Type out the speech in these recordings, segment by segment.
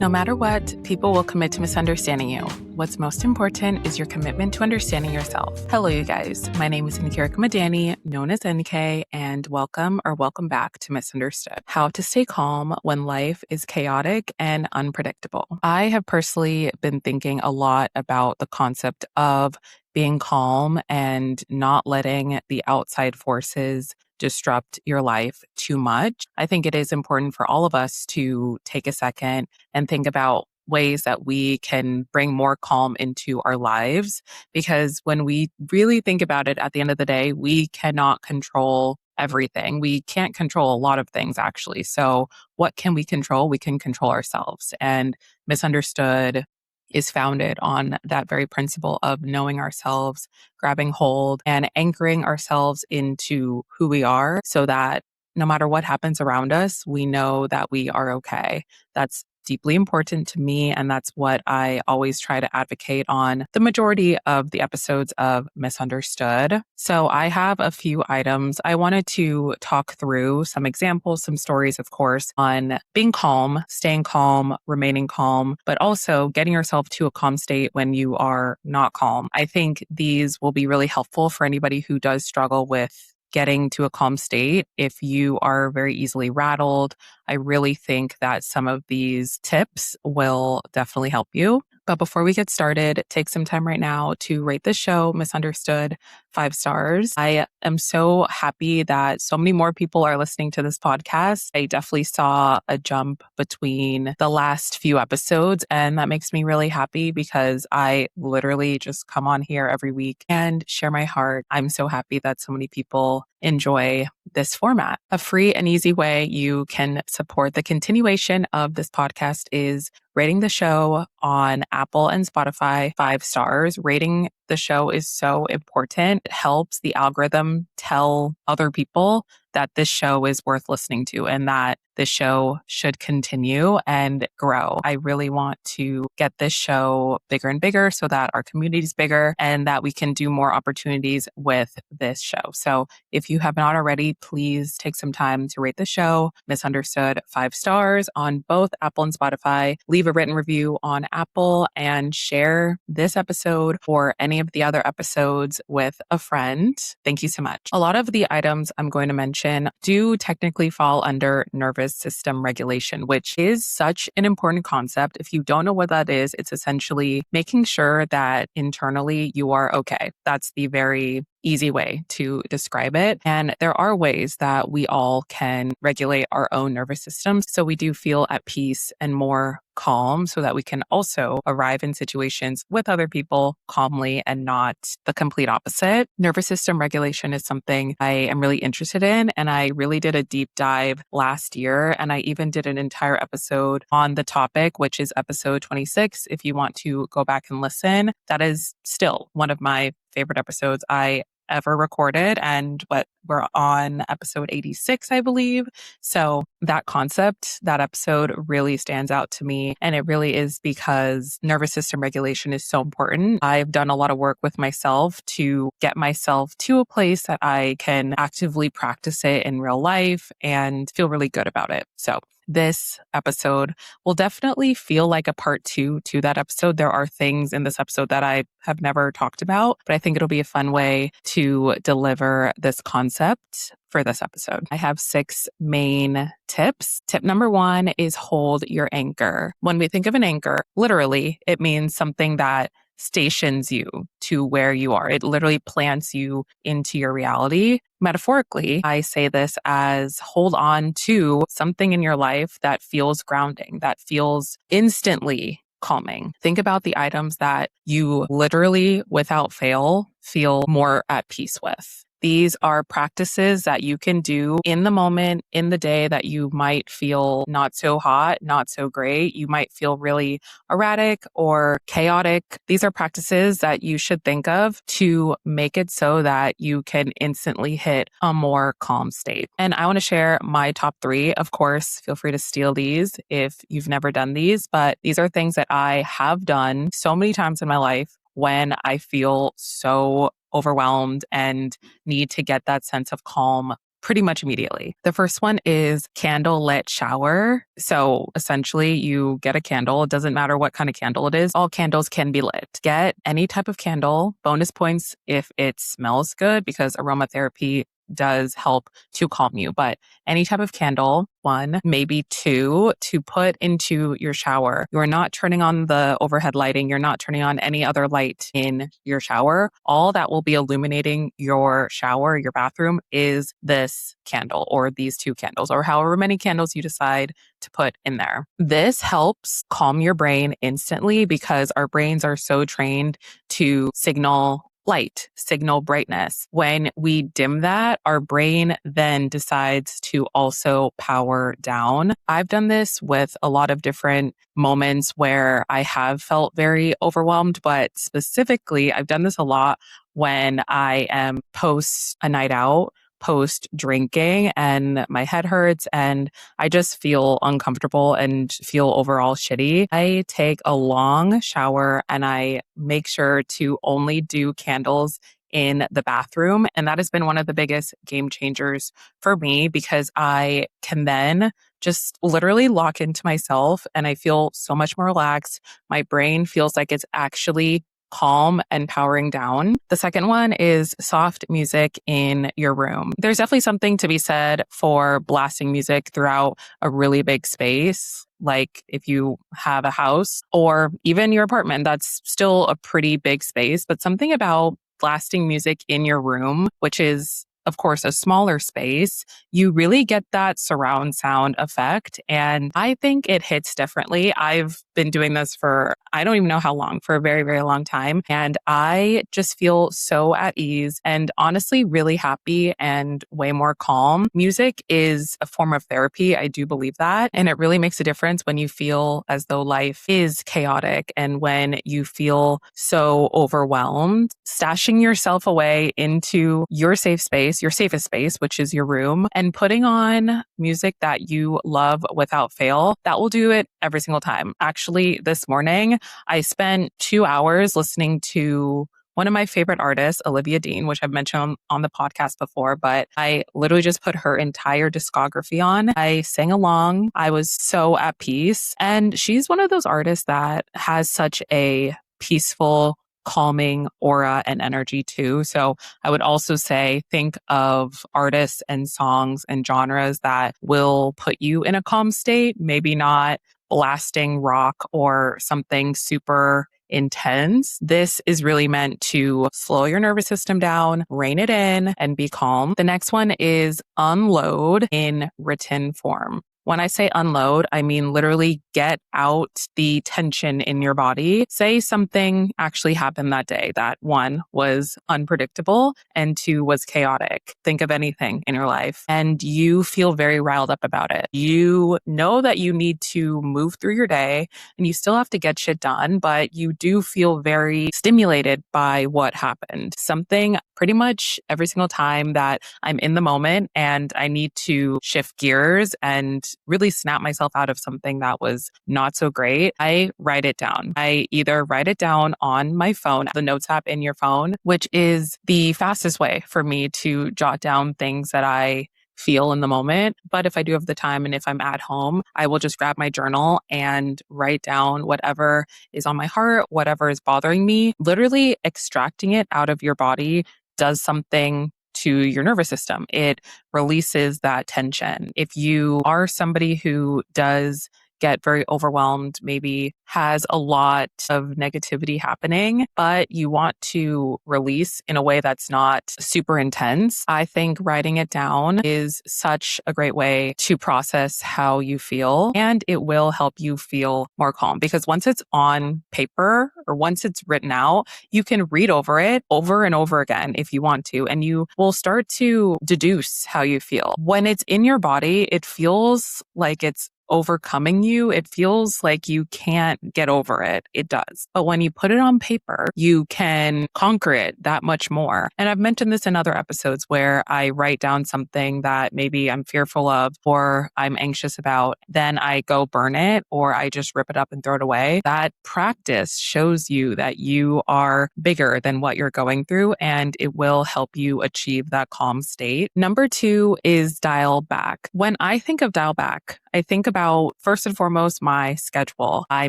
No matter what, people will commit to misunderstanding you. What's most important is your commitment to understanding yourself. Hello, you guys. My name is Nikirika Madani, known as NK, and welcome back to Misunderstood. How to stay calm when life is chaotic and unpredictable. I have personally been thinking a lot about the concept of being calm and not letting the outside forces disrupt your life too much. I think it is important for all of us to take a second and think about ways that we can bring more calm into our lives. Because when we really think about it, at the end of the day, we cannot control everything. We can't control a lot of things, actually. So what can we control? We can control ourselves. And Misunderstood is founded on that very principle of knowing ourselves, grabbing hold, and anchoring ourselves into who we are so that no matter what happens around us, we know that we are okay. That's deeply important to me, and that's what I always try to advocate on the majority of the episodes of Misunderstood. So I have a few items. I wanted to talk through some examples, some stories, of course, on being calm, staying calm, remaining calm, but also getting yourself to a calm state when you are not calm. I think these will be really helpful for anybody who does struggle with getting to a calm state. If you are very easily rattled, I really think that some of these tips will definitely help you. But before we get started, take some time right now to rate the show, Misunderstood, 5 stars. I am so happy that so many more people are listening to this podcast. I definitely saw a jump between the last few episodes, and that makes me really happy because I literally just come on here every week and share my heart. I'm so happy that so many people enjoy this format. A free and easy way you can support the continuation of this podcast is rating the show on Apple and Spotify 5 stars. Rating the show is so important. It helps the algorithm tell other people that this show is worth listening to and that the show should continue and grow. I really want to get this show bigger and bigger so that our community is bigger and that we can do more opportunities with this show. So if you have not already, please take some time to rate the show, Misunderstood, 5 stars on both Apple and Spotify. Leave a written review on Apple and share this episode or any of the other episodes with a friend. Thank you so much. A lot of the items I'm going to mention do technically fall under nervous system regulation, which is such an important concept. If you don't know what that is, it's essentially making sure that internally you are okay. That's the very easy way to describe it. And there are ways that we all can regulate our own nervous systems so we do feel at peace and more calm so that we can also arrive in situations with other people calmly and not the complete opposite. Nervous system regulation is something I am really interested in, and I really did a deep dive last year, and I even did an entire episode on the topic, which is episode 26. If you want to go back and listen, that is still one of my favorite episodes I ever recorded, and we're on episode 86, I believe. So that concept, that episode really stands out to me. And it really is because nervous system regulation is so important. I've done a lot of work with myself to get myself to a place that I can actively practice it in real life and feel really good about it. So this episode will definitely feel like a part 2 to that episode. There are things in this episode that I have never talked about, but I think it'll be a fun way to deliver this concept for this episode. I have 6 main tips. Tip number 1 is hold your anchor. When we think of an anchor, literally, it means something that stations you to where you are. It literally plants you into your reality. Metaphorically, I say this as hold on to something in your life that feels grounding, that feels instantly calming. Think about the items that you literally, without fail, feel more at peace with. These are practices that you can do in the moment, in the day that you might feel not so hot, not so great. You might feel really erratic or chaotic. These are practices that you should think of to make it so that you can instantly hit a more calm state. And I want to share my top 3. Of course, feel free to steal these if you've never done these, but these are things that I have done so many times in my life when I feel so overwhelmed and need to get that sense of calm pretty much immediately. The first one is candlelit shower. So essentially you get a candle. It doesn't matter what kind of candle it is. All candles can be lit. Get any type of candle. Bonus points if it smells good because aromatherapy does help to calm you. But any type of candle, 1, maybe 2, to put into your shower. You're not turning on the overhead lighting. You're not turning on any other light in your shower. All that will be illuminating your shower, your bathroom, is this candle or these 2 candles or however many candles you decide to put in there. This helps calm your brain instantly because our brains are so trained to signal light, signal brightness. When we dim that, our brain then decides to also power down. I've done this with a lot of different moments where I have felt very overwhelmed, but specifically, I've done this a lot when I am post a night out, post drinking, and my head hurts and I just feel uncomfortable and feel overall shitty. I take a long shower and I make sure to only do candles in the bathroom. And that has been one of the biggest game changers for me because I can then just literally lock into myself and I feel so much more relaxed. My brain feels like it's actually calm and powering down. The second one is soft music in your room. There's definitely something to be said for blasting music throughout a really big space. Like if you have a house or even your apartment, that's still a pretty big space, but something about blasting music in your room, which is of course, a smaller space, you really get that surround sound effect. And I think it hits differently. I've been doing this for, I don't even know how long, for a very, very long time. And I just feel so at ease and honestly really happy and way more calm. Music is a form of therapy. I do believe that. And it really makes a difference when you feel as though life is chaotic and when you feel so overwhelmed. Stashing yourself away into your safe space, your safest space, which is your room, and putting on music that you love without fail, that will do it every single time. Actually, this morning, I spent 2 hours listening to one of my favorite artists, Olivia Dean, which I've mentioned on the podcast before, but I literally just put her entire discography on. I sang along. I was so at peace. And she's one of those artists that has such a peaceful, calming aura and energy too. So I would also say, think of artists and songs and genres that will put you in a calm state, maybe not blasting rock or something super intense. This is really meant to slow your nervous system down, rein it in, and be calm. The next one is unload in written form. When I say unload, I mean literally get out the tension in your body. Say something actually happened that day that 1 was unpredictable and 2 was chaotic. Think of anything in your life and you feel very riled up about it. You know that you need to move through your day and you still have to get shit done, but you do feel very stimulated by what happened. Something pretty much every single time that I'm in the moment and I need to shift gears and really snap myself out of something that was not so great, I write it down. I either write it down on my phone, the notes app in your phone, which is the fastest way for me to jot down things that I feel in the moment. But if I do have the time and if I'm at home, I will just grab my journal and write down whatever is on my heart, whatever is bothering me. Literally extracting it out of your body does something to your nervous system. It releases that tension. If you are somebody who does get very overwhelmed, maybe has a lot of negativity happening, but you want to release in a way that's not super intense, I think writing it down is such a great way to process how you feel, and it will help you feel more calm because once it's on paper or once it's written out, you can read over it over and over again if you want to, and you will start to deduce how you feel. When it's in your body, it feels like it's overcoming you. It feels like you can't get over it. It does. But when you put it on paper, you can conquer it that much more. And I've mentioned this in other episodes where I write down something that maybe I'm fearful of or I'm anxious about. Then I go burn it or I just rip it up and throw it away. That practice shows you that you are bigger than what you're going through, and it will help you achieve that calm state. Number 2 is dial back. When I think of dial back, I think about first and foremost my schedule. I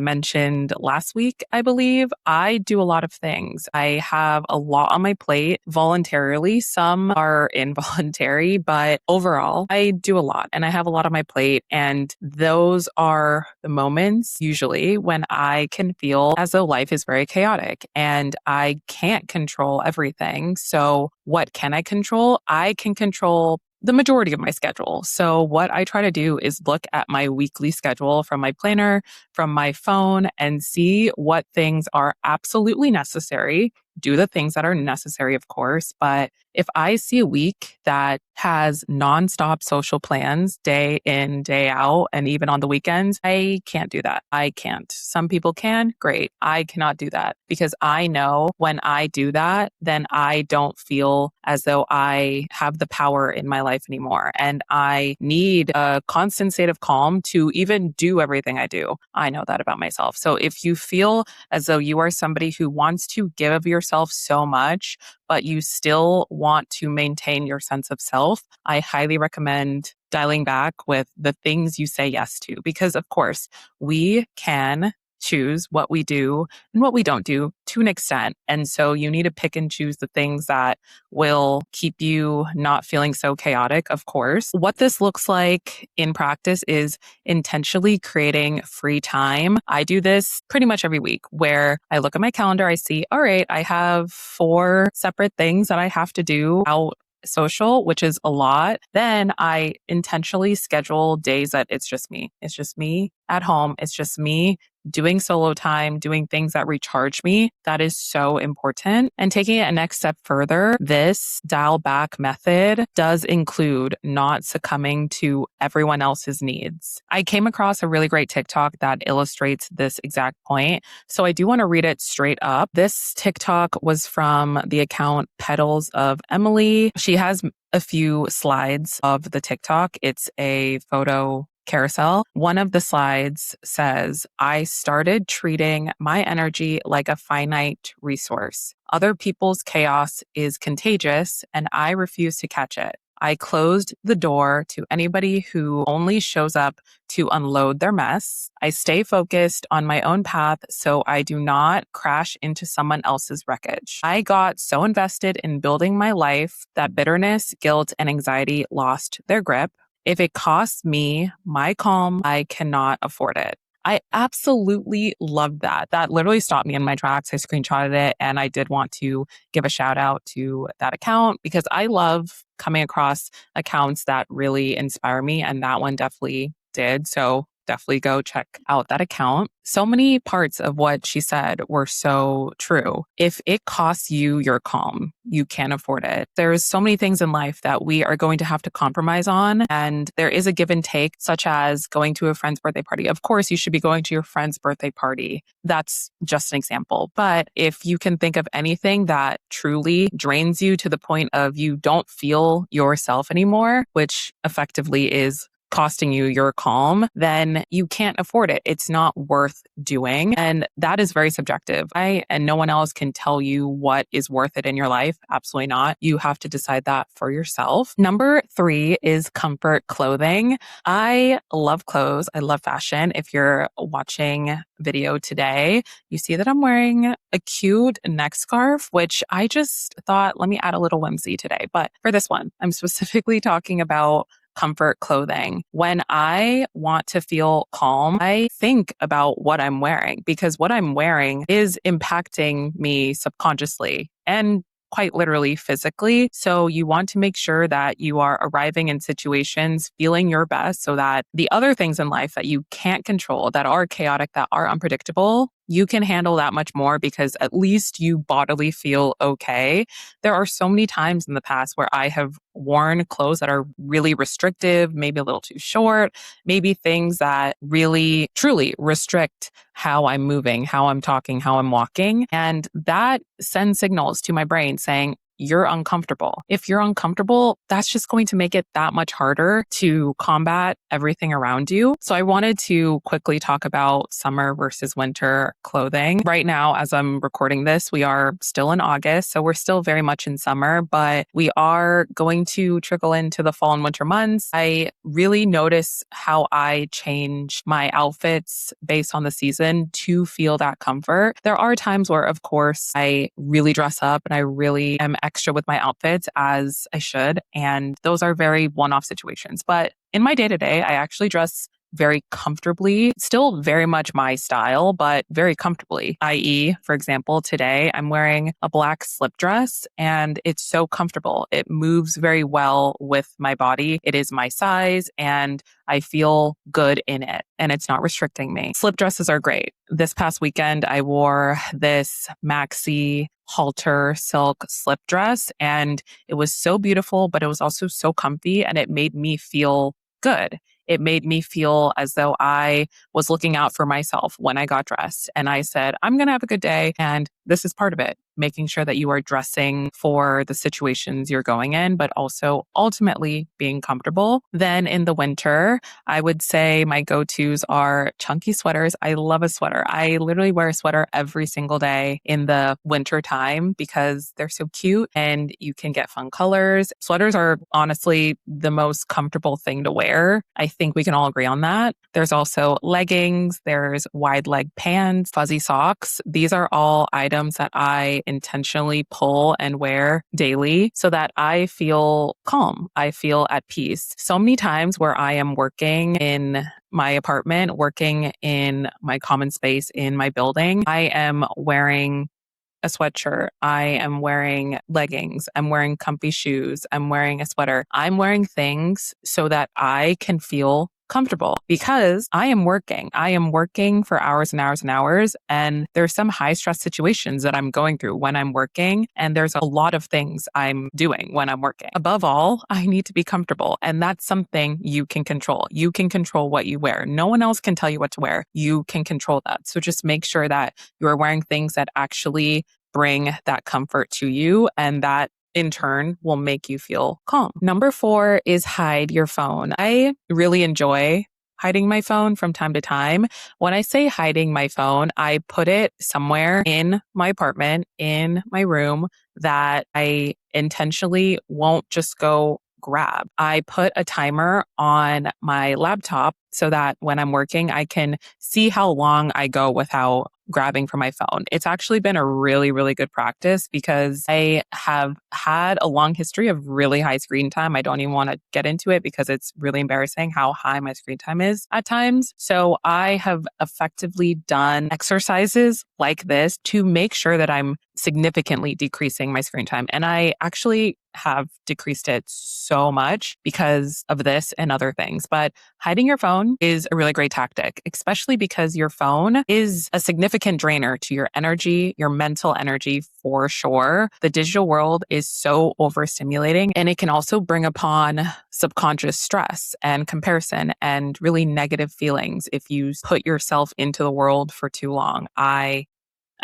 mentioned last week, I believe, I do a lot of things. I have a lot on my plate voluntarily. Some are involuntary, but overall, I do a lot and I have a lot on my plate. And those are the moments usually when I can feel as though life is very chaotic and I can't control everything. So what can I control? I can control the majority of my schedule. So what I try to do is look at my weekly schedule from my planner, from my phone, and see what things are absolutely necessary. Do the things that are necessary, of course. But if I see a week that has nonstop social plans day in, day out, and even on the weekends, I can't do that. I can't. Some people can. Great. I cannot do that because I know when I do that, then I don't feel as though I have the power in my life anymore. And I need a constant state of calm to even do everything I do. I know that about myself. So if you feel as though you are somebody who wants to give of yourself so much, but you still want to maintain your sense of self, I highly recommend dialing back with the things you say yes to. Because of course, we can choose what we do and what we don't do to an extent. And so you need to pick and choose the things that will keep you not feeling so chaotic, of course. What this looks like in practice is intentionally creating free time. I do this pretty much every week where I look at my calendar, I see, all right, I have 4 separate things that I have to do out social, which is a lot. Then I intentionally schedule days that it's just me. It's just me at home. It's just me doing solo time, doing things that recharge me. That is so important. And taking it a next step further, this dial back method does include not succumbing to everyone else's needs. I came across a really great TikTok that illustrates this exact point. So I do want to read it straight up. This TikTok was from the account Petals of Emily. She has a few slides of the TikTok. It's a photo carousel. One of the slides says, I started treating my energy like a finite resource. Other people's chaos is contagious and I refuse to catch it. I closed the door to anybody who only shows up to unload their mess. I stay focused on my own path so I do not crash into someone else's wreckage. I got so invested in building my life that bitterness, guilt, and anxiety lost their grip. If it costs me my calm, I cannot afford it. I absolutely love that. That literally stopped me in my tracks. I screenshotted it and I did want to give a shout out to that account because I love coming across accounts that really inspire me, and that one definitely did. So definitely go check out that account. So many parts of what she said were so true. If it costs you your calm, you can't afford it. There's so many things in life that we are going to have to compromise on. And there is a give and take, such as going to a friend's birthday party. Of course, you should be going to your friend's birthday party. That's just an example. But if you can think of anything that truly drains you to the point of you don't feel yourself anymore, which effectively is costing you your calm, then you can't afford it. It's not worth doing. And that is very subjective. And no one else can tell you what is worth it in your life. Absolutely not. You have to decide that for yourself. Number 3 is comfort clothing. I love clothes. I love fashion. If you're watching video today, you see that I'm wearing a cute neck scarf, which I just thought, let me add a little whimsy today. But for this one, I'm specifically talking about comfort clothing. When I want to feel calm, I think about what I'm wearing because what I'm wearing is impacting me subconsciously and quite literally physically. So you want to make sure that you are arriving in situations feeling your best so that the other things in life that you can't control, that are chaotic, that are unpredictable, you can handle that much more because at least you bodily feel okay. There are so many times in the past where I have worn clothes that are really restrictive, maybe a little too short, maybe things that really truly restrict how I'm moving, how I'm talking, how I'm walking. And that sends signals to my brain saying, you're uncomfortable. If you're uncomfortable, that's just going to make it that much harder to combat everything around you. So I wanted to quickly talk about summer versus winter clothing. Right now, as I'm recording this, we are still in August, so we're still very much in summer, but we are going to trickle into the fall and winter months. I really notice how I change my outfits based on the season to feel that comfort. There are times where, of course, I really dress up and I really am extra with my outfits as I should. And those are very one-off situations. But in my day-to-day, I actually dress very comfortably, still very much my style, but very comfortably. I.e., for example, today I'm wearing a black slip dress and it's so comfortable. It moves very well with my body. It is my size and I feel good in it and it's not restricting me. Slip dresses are great. This past weekend, I wore this maxi halter silk slip dress and it was so beautiful, but it was also so comfy and it made me feel good. It made me feel as though I was looking out for myself when I got dressed. And I said, I'm going to have a good day. And this is part of it, making sure that you are dressing for the situations you're going in, but also ultimately being comfortable. Then in the winter, I would say my go-tos are chunky sweaters. I love a sweater. I literally wear a sweater every single day in the winter time because they're so cute and you can get fun colors. Sweaters are honestly the most comfortable thing to wear. I think we can all agree on that. There's also leggings, there's wide leg pants, fuzzy socks. These are all items that I intentionally pull and wear daily so that I feel calm. I feel at peace. So many times where I am working in my apartment, working in my common space in my building, I am wearing a sweatshirt. I am wearing leggings. I'm wearing comfy shoes. I'm wearing a sweater. I'm wearing things so that I can feel comfortable because I am working. I am working for hours and hours and hours. And there's some high stress situations that I'm going through when I'm working. And there's a lot of things I'm doing when I'm working. Above all, I need to be comfortable. And that's something you can control. You can control what you wear. No one else can tell you what to wear. You can control that. So just make sure that you are wearing things that actually bring that comfort to you and that in turn will make you feel calm. Number 4 is hide your phone. I really enjoy hiding my phone from time to time. When I say hiding my phone, I put it somewhere in my apartment, in my room that I intentionally won't just go grab. I put a timer on my laptop so that when I'm working, I can see how long I go without grabbing for my phone. It's actually been a really, really good practice because I have had a long history of really high screen time. I don't even want to get into it because it's really embarrassing how high my screen time is at times. So I have effectively done exercises like this to make sure that I'm significantly decreasing my screen time. And I actually have decreased it so much because of this and other things. But hiding your phone is a really great tactic, especially because your phone is a significant drainer to your energy, your mental energy for sure. The digital world is so overstimulating and it can also bring upon subconscious stress and comparison and really negative feelings if you put yourself into the world for too long.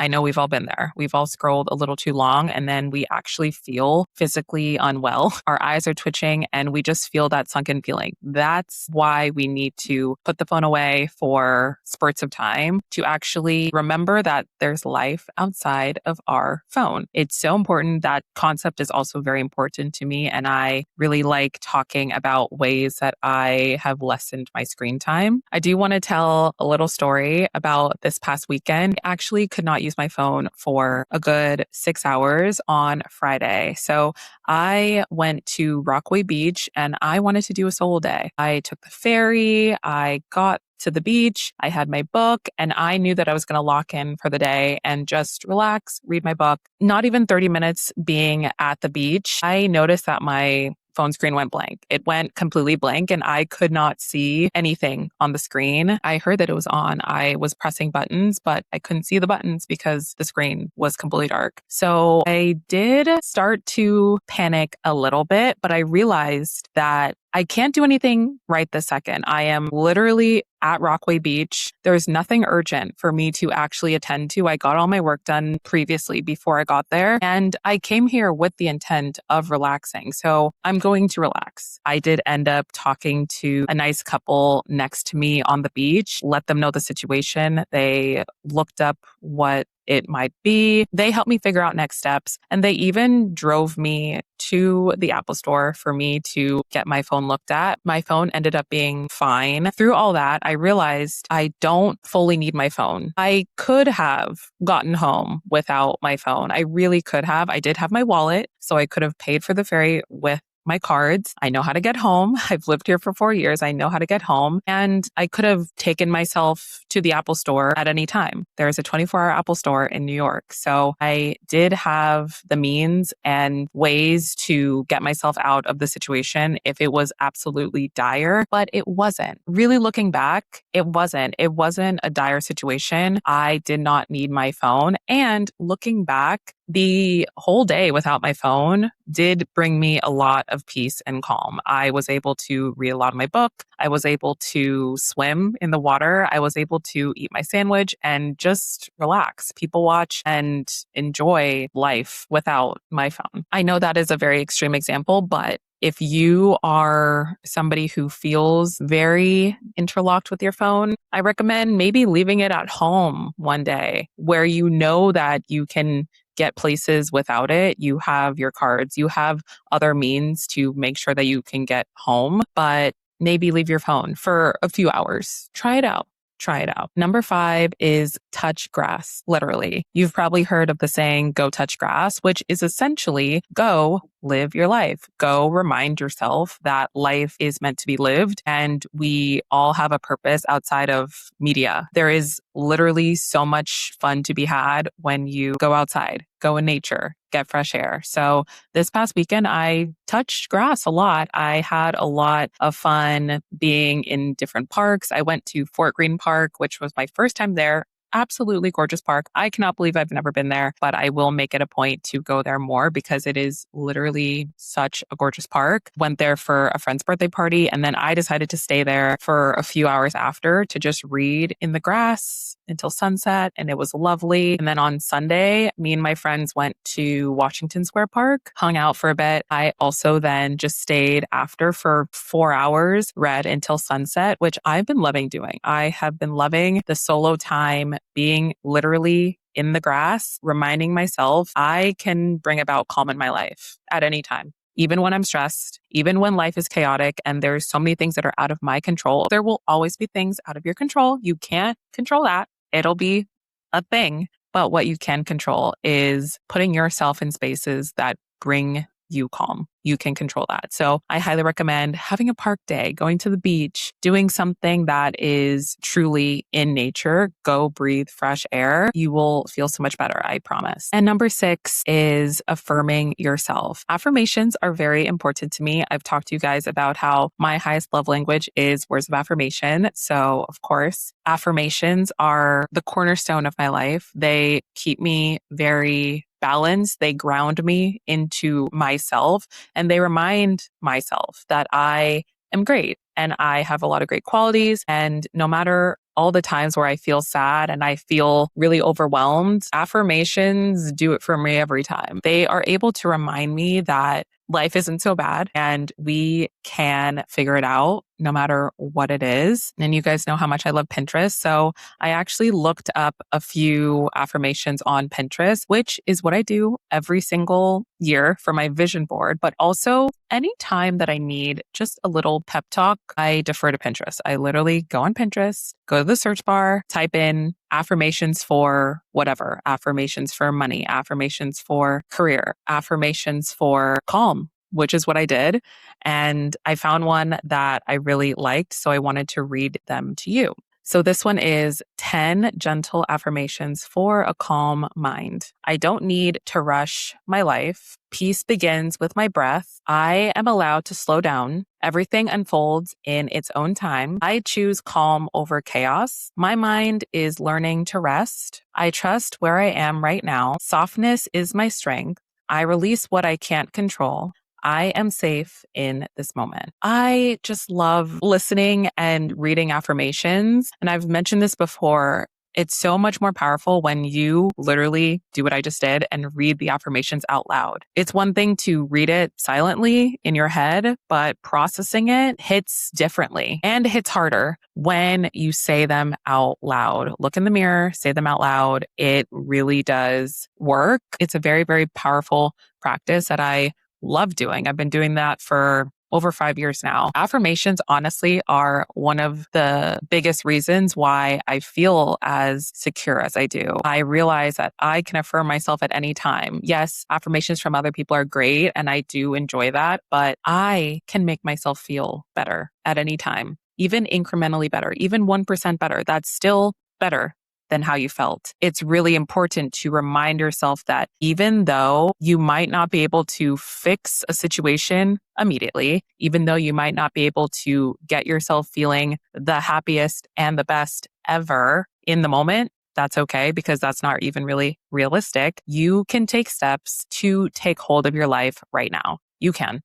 I know we've all been there. We've all scrolled a little too long and then we actually feel physically unwell. Our eyes are twitching and we just feel that sunken feeling. That's why we need to put the phone away for spurts of time to actually remember that there's life outside of our phone. It's so important. That concept is also very important to me. And I really like talking about ways that I have lessened my screen time. I do want to tell a little story about this past weekend. I actually could not use my phone for a good 6 hours on Friday. So I went to Rockaway Beach and I wanted to do a solo day. I took the ferry, I got to the beach, I had my book, and I knew that I was going to lock in for the day and just relax, read my book. Not even 30 minutes being at the beach, I noticed that my phone screen went blank. It went completely blank and I could not see anything on the screen. I heard that it was on. I was pressing buttons, but I couldn't see the buttons because the screen was completely dark. So I did start to panic a little bit, but I realized that I can't do anything right this second. I am literally at Rockaway Beach. There's nothing urgent for me to actually attend to. I got all my work done previously before I got there, and I came here with the intent of relaxing. So I'm going to relax. I did end up talking to a nice couple next to me on the beach, let them know the situation. They looked up what it might be. They helped me figure out next steps. And they even drove me to the Apple store for me to get my phone looked at. My phone ended up being fine. Through all that, I realized I don't fully need my phone. I could have gotten home without my phone. I really could have. I did have my wallet, so I could have paid for the ferry with my cards. I know how to get home. I've lived here for 4 years. I know how to get home. And I could have taken myself to the Apple store at any time. There's a 24-hour Apple store in New York. So I did have the means and ways to get myself out of the situation if it was absolutely dire, but it wasn't. Really looking back, it wasn't. It wasn't a dire situation. I did not need my phone. And looking back, the whole day without my phone did bring me a lot of peace and calm. I was able to read a lot of my book. I was able to swim in the water. I was able to eat my sandwich and just relax, people watch, and enjoy life without my phone. I know that is a very extreme example, but if you are somebody who feels very interlocked with your phone, I recommend maybe leaving it at home one day where you know that you can get places without it. You have your cards, you have other means to make sure that you can get home, but maybe leave your phone for a few hours. Try it out. Try it out. Number 5 is touch grass, literally. You've probably heard of the saying, go touch grass, which is essentially go live your life. Go remind yourself that life is meant to be lived and we all have a purpose outside of media. There is literally so much fun to be had when you go outside, go in nature, get fresh air. So this past weekend, I touched grass a lot. I had a lot of fun being in different parks. I went to Fort Greene Park, which was my first time there. Absolutely gorgeous park. I cannot believe I've never been there, but I will make it a point to go there more because it is literally such a gorgeous park. Went there for a friend's birthday party, and then I decided to stay there for a few hours after to just read in the grass until sunset, and it was lovely. And then on Sunday, me and my friends went to Washington Square Park, hung out for a bit. I also then just stayed after for 4 hours, read until sunset, which I've been loving doing. I have been loving the solo time, being literally in the grass, reminding myself I can bring about calm in my life at any time. Even when I'm stressed, even when life is chaotic and there's so many things that are out of my control, there will always be things out of your control. You can't control that. It'll be a thing. But what you can control is putting yourself in spaces that bring you calm. You can control that. So I highly recommend having a park day, going to the beach, doing something that is truly in nature. Go breathe fresh air. You will feel so much better, I promise. And number 6 is affirming yourself. Affirmations are very important to me. I've talked to you guys about how my highest love language is words of affirmation. So of course, affirmations are the cornerstone of my life. They keep me very balanced. They ground me into myself and they remind myself that I am great and I have a lot of great qualities. And no matter all the times where I feel sad and I feel really overwhelmed, affirmations do it for me every time. They are able to remind me that life isn't so bad and we can figure it out no matter what it is. And you guys know how much I love Pinterest. So I actually looked up a few affirmations on Pinterest, which is what I do every single year for my vision board. But also anytime that I need just a little pep talk, I defer to Pinterest. I literally go on Pinterest, go to the search bar, type in affirmations for whatever, affirmations for money, affirmations for career, affirmations for calm, which is what I did. And I found one that I really liked, so I wanted to read them to you. So this one is 10 gentle affirmations for a calm mind. I don't need to rush my life. Peace begins with my breath. I am allowed to slow down. Everything unfolds in its own time. I choose calm over chaos. My mind is learning to rest. I trust where I am right now. Softness is my strength. I release what I can't control. I am safe in this moment. I just love listening and reading affirmations. And I've mentioned this before. It's so much more powerful when you literally do what I just did and read the affirmations out loud. It's one thing to read it silently in your head, but processing it hits differently and hits harder when you say them out loud. Look in the mirror, say them out loud. It really does work. It's a very, very powerful practice that I love doing. I've been doing that for over 5 years now. Affirmations, honestly, are one of the biggest reasons why I feel as secure as I do. I realize that I can affirm myself at any time. Yes, affirmations from other people are great, and I do enjoy that, but I can make myself feel better at any time, even incrementally better, even 1% better. That's still better than how you felt. It's really important to remind yourself that even though you might not be able to fix a situation immediately, even though you might not be able to get yourself feeling the happiest and the best ever in the moment, that's okay, because that's not even really realistic. You can take steps to take hold of your life right now. You can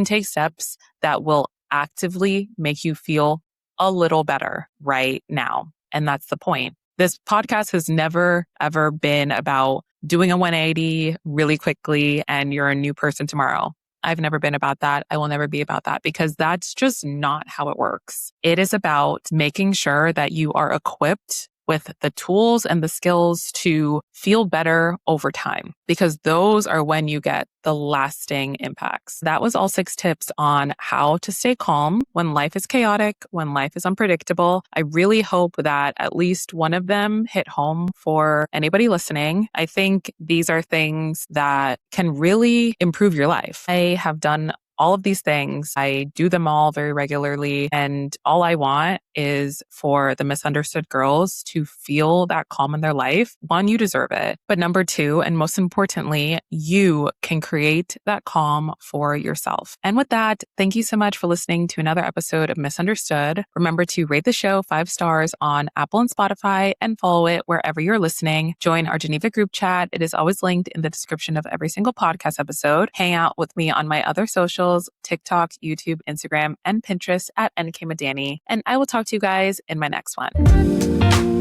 take steps that will actively make you feel a little better right now. And that's the point. This podcast has never, ever been about doing a 180 really quickly and you're a new person tomorrow. I've never been about that. I will never be about that because that's just not how it works. It is about making sure that you are equipped with the tools and the skills to feel better over time, because those are when you get the lasting impacts. That was all 6 tips on how to stay calm when life is chaotic, when life is unpredictable. I really hope that at least one of them hit home for anybody listening. I think these are things that can really improve your life. I have done all of these things. I do them all very regularly. And all I want is for the misunderstood girls to feel that calm in their life. 1, you deserve it. But number 2, and most importantly, you can create that calm for yourself. And with that, thank you so much for listening to another episode of Misunderstood. Remember to rate the show 5 stars on Apple and Spotify and follow it wherever you're listening. Join our Geneva group chat. It is always linked in the description of every single podcast episode. Hang out with me on my other socials, TikTok, YouTube, Instagram, and Pinterest at nkmadani. And I will talk to you guys in my next one.